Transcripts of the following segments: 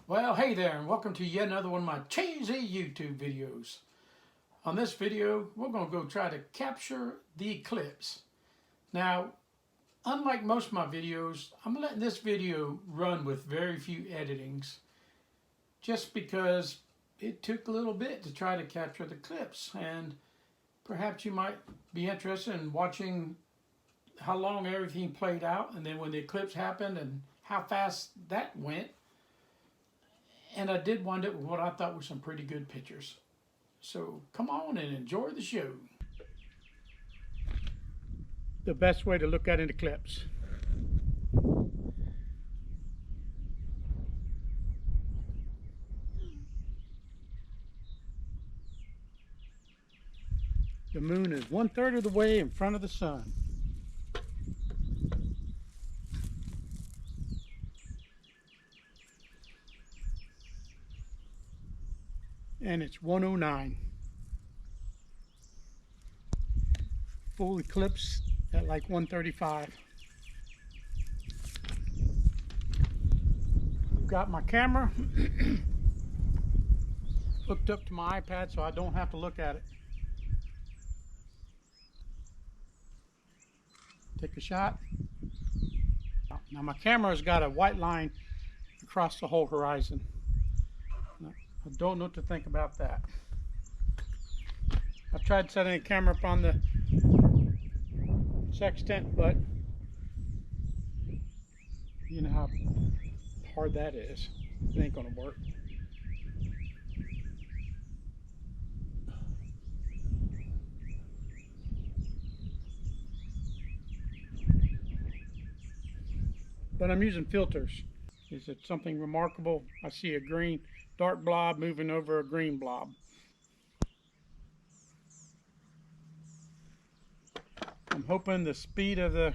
Well, hey there, and welcome to yet another one of my cheesy YouTube videos. On this video, we're going to go try to capture the eclipse. Now, unlike most of my videos, I'm letting this video run with very few editings, just because it took a little bit to try to capture the eclipse, and perhaps you might be interested in watching how long everything played out, and then when the eclipse happened and how fast that went. And I did wind up with what I thought were some pretty good pictures. So come on and enjoy the show. The best way to look at an eclipse. The moon is 1/3 of the way in front of the sun. And it's 1:09. Full eclipse at like 1:35. I've got my camera hooked up to my iPad so I don't have to look at it. Take a shot. Now my camera's got a white line across the whole horizon. I don't know what to think about that. I've tried setting a camera up on the sextant, but you know how hard that is. It ain't gonna work. But I'm using filters. Is it something remarkable? I see a green dark blob moving over a green blob. I'm hoping the speed of the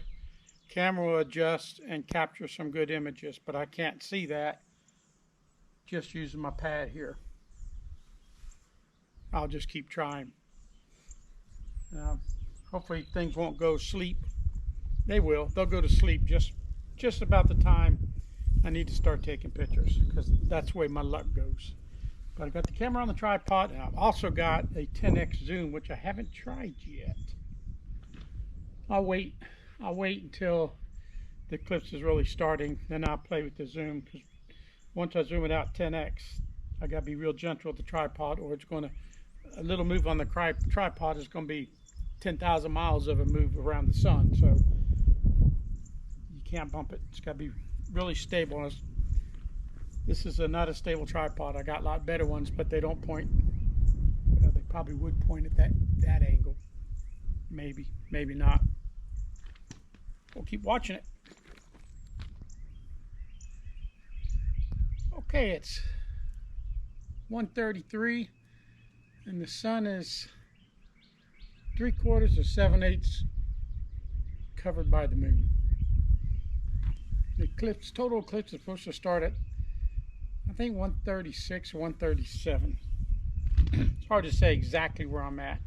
camera will adjust and capture some good images, but I can't see that just using my pad here. I'll just keep trying. Hopefully things won't go sleep. They will. They'll go to sleep just about the time I need to start taking pictures, because that's the way my luck goes. But I've got the camera on the tripod, and I've also got a 10x zoom, which I haven't tried yet. I'll wait until the eclipse is really starting, then I'll play with the zoom, because once I zoom it out 10x, I gotta be real gentle with the tripod, or it's gonna, a little move on the tripod is gonna be 10,000 miles of a move around the sun, so you can't bump it. It's gotta be really stable. This is not a stable tripod. I got a lot better ones, but they don't point. They probably would point at that angle. Maybe not. We'll keep watching it. Okay, it's 1:33, and the sun is 3/4 or 7/8 covered by the moon. The eclipse, total eclipse, is supposed to start at, I think, 1:36 or 1:37. It's hard to say exactly where I'm at.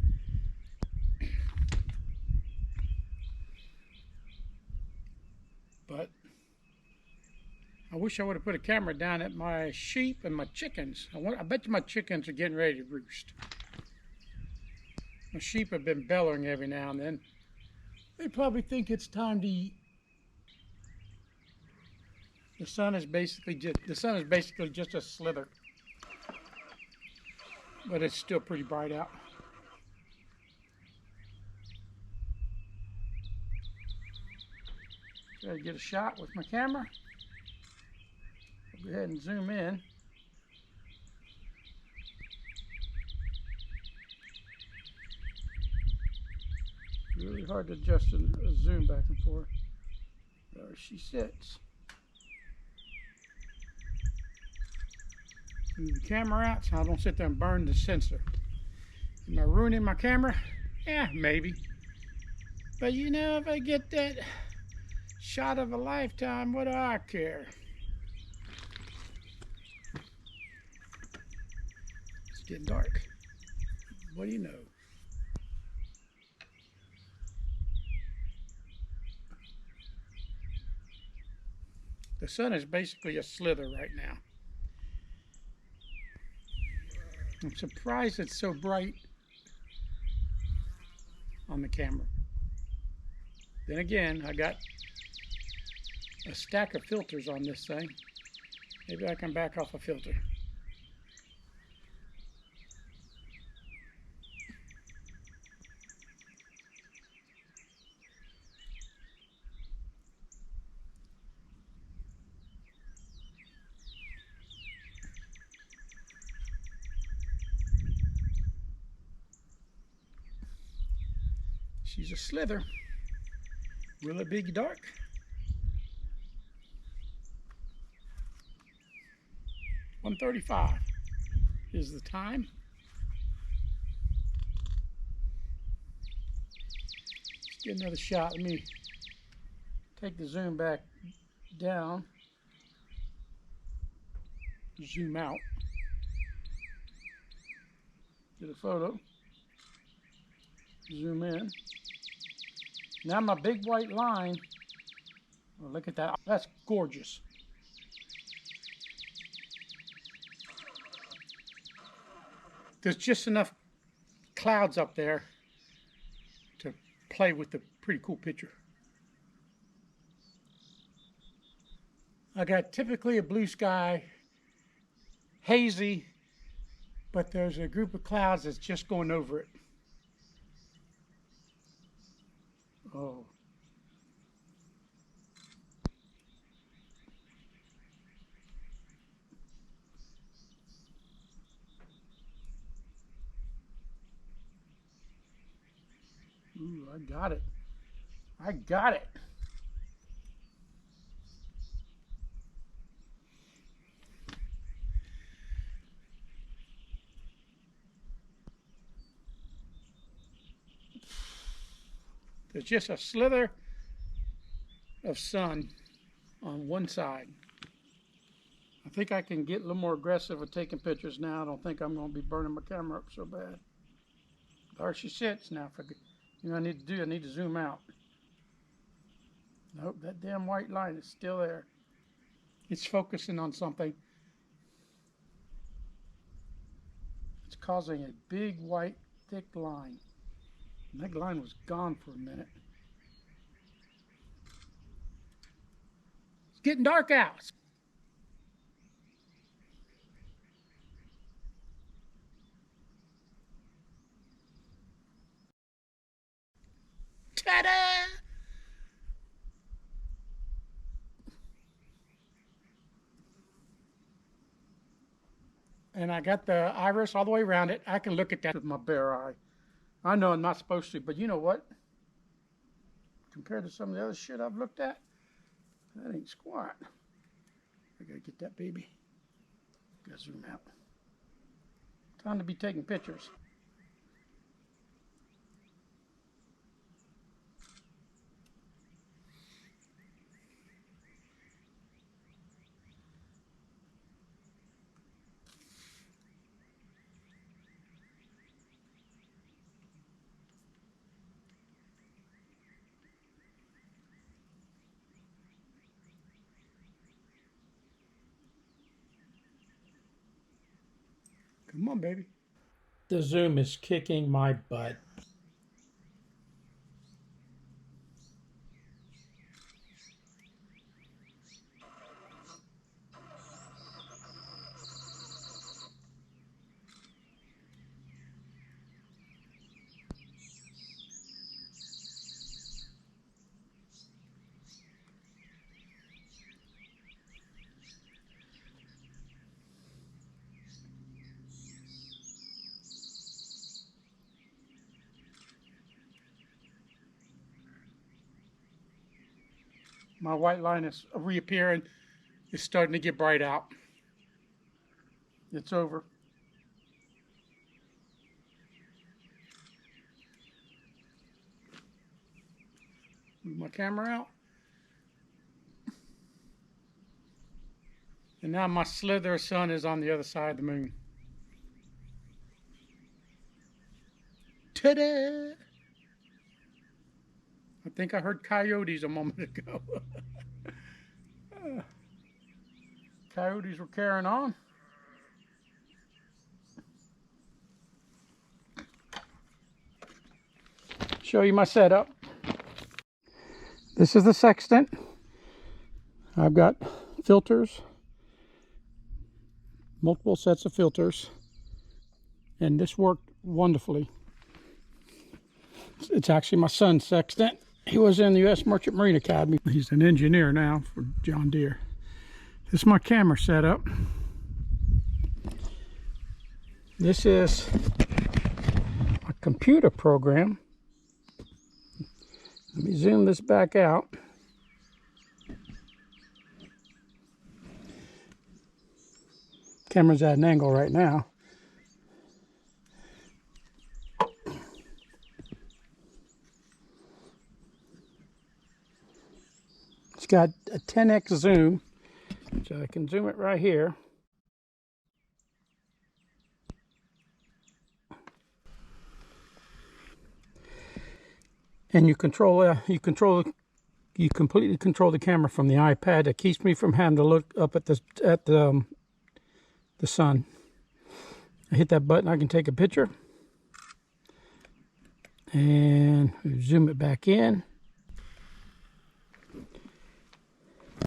But I wish I would have put a camera down at my sheep and my chickens. I bet you my chickens are getting ready to roost. My sheep have been bellowing every now and then. They probably think it's time to eat. The sun is basically just a slither, but it's still pretty bright out. Try to get a shot with my camera. I'll go ahead and zoom in. Really hard to adjust a zoom back and forth. There she sits. Move the camera out so I don't sit there and burn the sensor. Am I ruining my camera? Yeah, maybe. But you know, if I get that shot of a lifetime, what do I care? It's getting dark. What do you know? The sun is basically a slither right now. I'm surprised it's so bright on the camera. Then again, I got a stack of filters on this thing. Maybe I can back off a filter. She's a slither. Will it be dark? .135 is the time. Let's get another shot. Let me take the zoom back down. Zoom out. Get a photo. Zoom in. Now my big white line, oh, look at that, that's gorgeous. There's just enough clouds up there to play with the pretty cool picture. I got typically a blue sky, hazy, but there's a group of clouds that's just going over it. Oh. Ooh, I got it. I got it. There's just a slither of sun on one side. I think I can get a little more aggressive with taking pictures now. I don't think I'm going to be burning my camera up so bad. There she sits now. You know what I need to do? I need to zoom out. Nope, that damn white line is still there. It's focusing on something. It's causing a big white thick line. And that line was gone for a minute. It's getting dark out. Ta-da! And I got the iris all the way around it. I can look at that with my bare eye. I know I'm not supposed to, but you know what? Compared to some of the other shit I've looked at, that ain't squat. I gotta get that baby. Gotta zoom out. Time to be taking pictures. Come on, baby. The zoom is kicking my butt. My white line is reappearing. It's starting to get bright out. It's over. Move my camera out. And now my slither sun is on the other side of the moon. Ta-da! I think I heard coyotes a moment ago. Coyotes were carrying on. show you my setup. This is the sextant. I've got filters, multiple sets of filters, and this worked wonderfully. It's actually my son's sextant. He was in the U.S. Merchant Marine Academy. He's an engineer now for John Deere. This is my camera setup. This is a computer program. Let me zoom this back out. Camera's at an angle right now. It's got a 10x zoom, so I can zoom it right here. And you completely control the camera from the iPad. It keeps me from having to look up at the sun. I hit that button, I can take a picture and zoom it back in.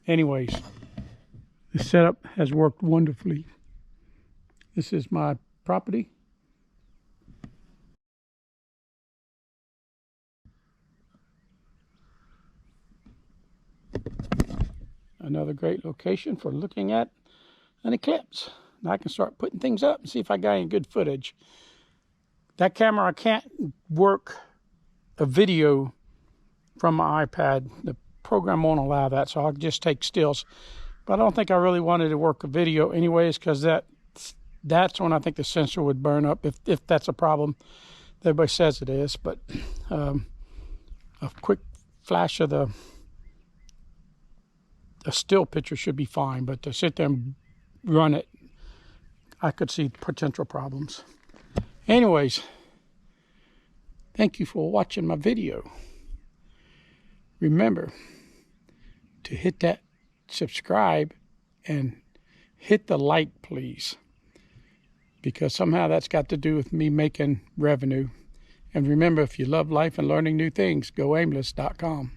Anyways, the setup has worked wonderfully. This is my property. Another great location for looking at an eclipse. Now I can start putting things up and see if I got any good footage. That camera, I can't work a video from my iPad. The program won't allow that, so I'll just take stills. But I don't think I really wanted to work a video anyways, because that's when I think the sensor would burn up, if that's a problem. Everybody says it is, but a quick flash of a still picture should be fine, but to sit there and run it, I could see potential problems. Anyways, thank you for watching my video. Remember to hit that subscribe and hit the like, please, because somehow that's got to do with me making revenue. And remember, if you love life and learning new things, go aimless.com.